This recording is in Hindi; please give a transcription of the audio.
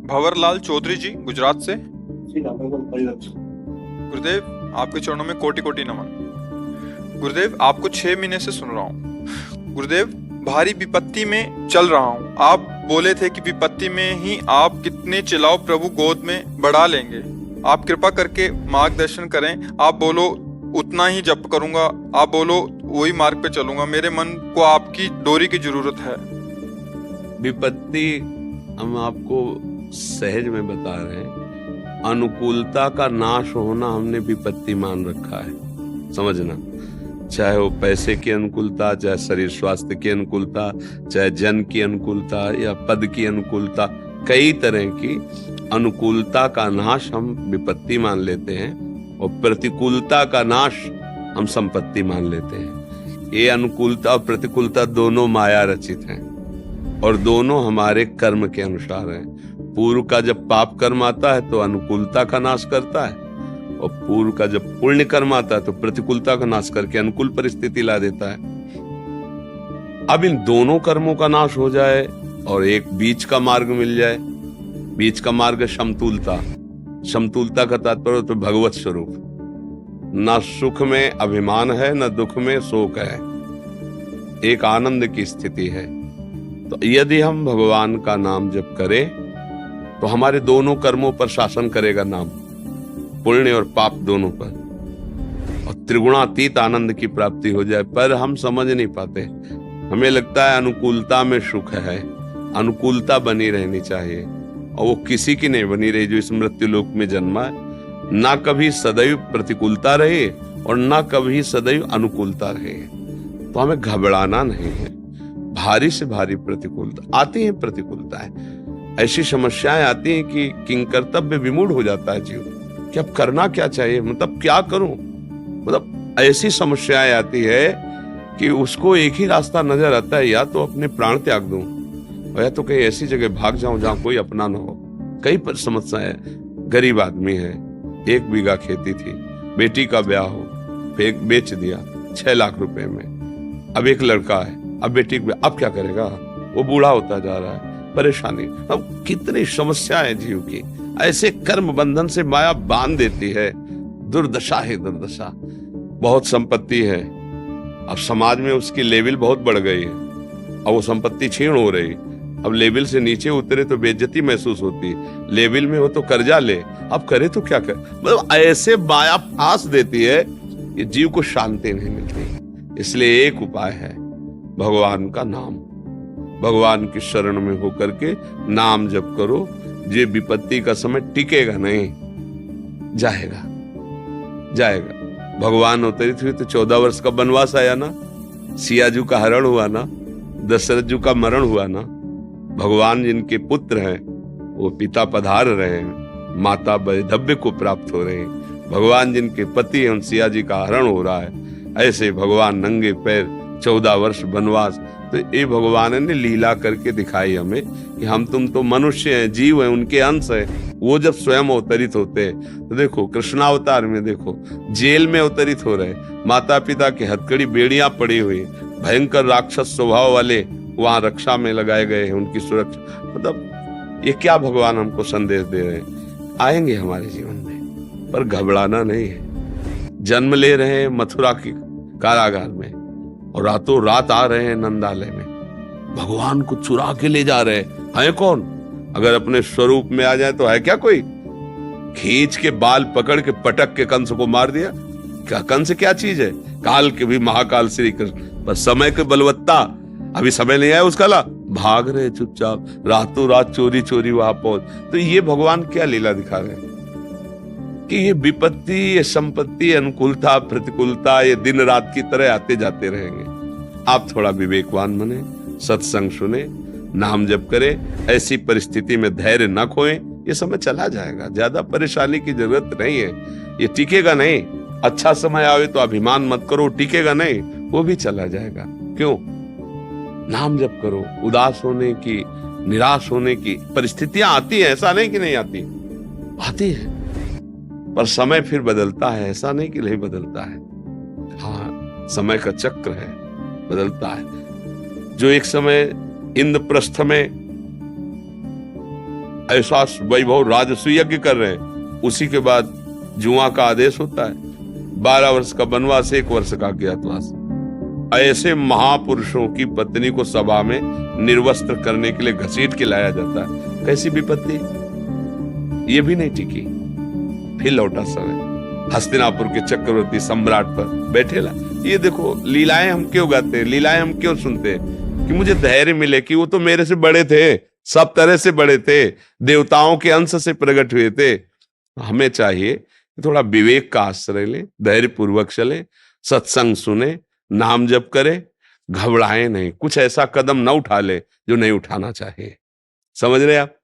भंवरलाल चौधरी जी, गुजरात से। जी हाँ, बिल्कुल परिलक्षित। गुरुदेव, आपके चरणों में कोटि कोटि नमन। गुरुदेव, आपको 6 महीने से सुन रहा हूँ। गुरुदेव, भारी विपत्ति में चल रहा हूँ। आप बोले थे कि विपत्ति में ही आप कितने चिल्लाओ प्रभु गोद में बढ़ा लेंगे। आप कृपा करके मार्गदर्शन करें। आप बोलो उतना ही जप करूंगा, आप बोलो वही मार्ग पे चलूंगा। मेरे मन को आपकी डोरी की जरूरत है। विपत्ति हम आपको सहज में बता रहे हैं, अनुकूलता का नाश होना हमने विपत्ति मान रखा है, समझना। चाहे वो पैसे की अनुकूलता, चाहे शरीर स्वास्थ्य की अनुकूलता, चाहे जन की अनुकूलता या पद की अनुकूलता, कई तरह की अनुकूलता का नाश हम विपत्ति मान लेते हैं और प्रतिकूलता का नाश हम संपत्ति मान लेते हैं। ये अनुकूलता और प्रतिकूलता दोनों माया रचित हैं और दोनों हमारे कर्म के अनुसार हैं। पूर्व का जब पाप कर्म आता है तो अनुकूलता का नाश करता है और पूर्व का जब पुण्य कर्म आता है तो प्रतिकूलता का नाश करके अनुकूल परिस्थिति ला देता है। अब इन दोनों कर्मों का नाश हो जाए और एक बीच का मार्ग मिल जाए। बीच का मार्ग है समतुलता। समतुलता का तात्पर्य तो भगवत स्वरूप। न सुख में अभिमान है, न दुख में शोक है, एक आनंद की स्थिति है। तो यदि हम भगवान का नाम जप करें तो हमारे दोनों कर्मों पर शासन करेगा नाम, पुण्य और पाप दोनों पर, और त्रिगुणातीत आनंद की प्राप्ति हो जाए। पर हम समझ नहीं पाते। हमें लगता है अनुकूलता में सुख है, अनुकूलता बनी रहनी चाहिए, और वो किसी की नहीं बनी रही जो इस मृत्यु लोक में जन्मा है। ना कभी सदैव प्रतिकूलता रहे और ना कभी सदैव अनुकूलता रहे। तो हमें घबराना नहीं है। भारी से भारी प्रतिकूलता आती है, प्रतिकूलता है, ऐसी समस्याएं आती हैं कि किंकर्तव्य विमूढ़ हो जाता है जीव कि अब करना क्या चाहिए, मतलब क्या करूं। मतलब ऐसी समस्याएं आती है कि उसको एक ही रास्ता नजर आता है, या तो अपने प्राण त्याग दूं और या तो कहीं ऐसी जगह भाग जाऊं जहां कोई अपना ना हो। कई पर समस्याएं। गरीब आदमी है, 1 बीघा खेती थी, बेटी का ब्याह हो, फिर बेच दिया 6 लाख रुपए में। अब एक लड़का है, अब बेटी का, अब क्या करेगा, वो बूढ़ा होता जा रहा है, परेशानी। अब कितनी समस्याएं जीव की, ऐसे कर्म बंधन से माया बांध देती है। दुर्दशा है, दुर्दशा। बहुत संपत्ति है, अब समाज में उसकी लेवल बहुत बढ़ गई है, अब वो संपत्ति छीण हो रही। अब लेवल से नीचे उतरे तो बेइज्जती महसूस होती, लेवल में हो तो कर्जा ले, अब करे तो क्या करे। मतलब ऐसे माया फांस देती है कि जीव को शांति नहीं मिलती। इसलिए एक उपाय है, भगवान का नाम। भगवान की शरण में होकर के नाम जप करो। ये विपत्ति का समय टिकेगा नहीं, जाएगा जाएगा। भगवान अवतरित हुए तो 14 वर्ष का वनवास आया ना, सियाजू का हरण हुआ ना, दशरथ जी का मरण हुआ ना। भगवान जिनके पुत्र हैं वो पिता पधार रहे हैं, माता वैधव्य को प्राप्त हो रहे हैं। भगवान जिनके पति हैं उन सिया जी का हरण हो रहा है। ऐसे भगवान नंगे पैर 14 वर्ष वनवास। तो ये भगवान ने लीला करके दिखाई हमें कि हम तुम तो मनुष्य हैं, जीव हैं, उनके अंश हैं। वो जब स्वयं अवतरित होते हैं तो देखो कृष्णावतार में देखो जेल में अवतरित हो रहे, माता पिता की हथकड़ी बेड़ियां पड़ी हुई, भयंकर राक्षस स्वभाव वाले वहां रक्षा में लगाए गए हैं, उनकी सुरक्षा। मतलब ये क्या भगवान हमको संदेश दे रहे हैं। आएंगे हमारे जीवन में, पर घबराना नहीं है। जन्म ले रहे हैं मथुरा की कारागार में और रातों रात आ रहे हैं नंदालय में। भगवान को चुरा के ले जा रहे हैं कौन? अगर अपने स्वरूप में आ जाए तो है क्या कोई? खींच के बाल पकड़ के पटक के कंस को मार दिया। क्या कंस क्या चीज है? काल के भी महाकाल श्री कृष्ण। पर समय की बलवत्ता, अभी समय नहीं आया उसका ला, भाग रहे चुपचाप, रातों रात चोरी चोरी वहां पहुंच। तो ये भगवान क्या लीला दिखा रहे हैं कि ये विपत्ति, ये संपत्ति, अनुकूलता प्रतिकूलता ये दिन रात की तरह आते जाते रहेंगे। आप थोड़ा विवेकवान बने, सत्संग सुने, नाम जप करें। ऐसी परिस्थिति में धैर्य न खोएं। ये समय चला जाएगा, ज्यादा परेशानी की जरूरत नहीं है, ये टिकेगा नहीं। अच्छा समय आवे तो अभिमान मत करो, टिकेगा नहीं, वो भी चला जाएगा। क्यों? नाम जप करो। उदास होने की, निराश होने की परिस्थितियां आती है, ऐसा नहीं कि नहीं आती, आती है, पर समय फिर बदलता है, ऐसा नहीं कि नहीं बदलता है। हाँ, समय का चक्र है, बदलता है। जो एक समय इंद्रप्रस्थ में ऐसा वैभव राजसूय यज्ञ कर रहे हैं, उसी के बाद जुआ का आदेश होता है, 12 वर्ष का वनवास, 1 वर्ष का अज्ञातवास। ऐसे महापुरुषों की पत्नी को सभा में निर्वस्त्र करने के लिए घसीट के लाया जाता है। कैसी विपत्ति, ये भी नहीं टिकी। फिर लौटा समय, हस्तिनापुर के चक्रवर्ती सम्राट पर बैठेला। ये देखो लीलाएं हम क्यों गाते हैं, लीलाएं हम क्यों सुनते हैं, कि मुझे धैर्य मिले कि वो तो मेरे से बड़े थे, सब तरह से बड़े थे, देवताओं के अंश से प्रकट हुए थे। हमें चाहिए कि थोड़ा विवेक का आश्रय लें, धैर्य पूर्वक चलें, सत्संग सुने, नाम जप करें, घबराए नहीं, कुछ ऐसा कदम न उठा ले जो नहीं उठाना चाहिए। समझ रहे आप?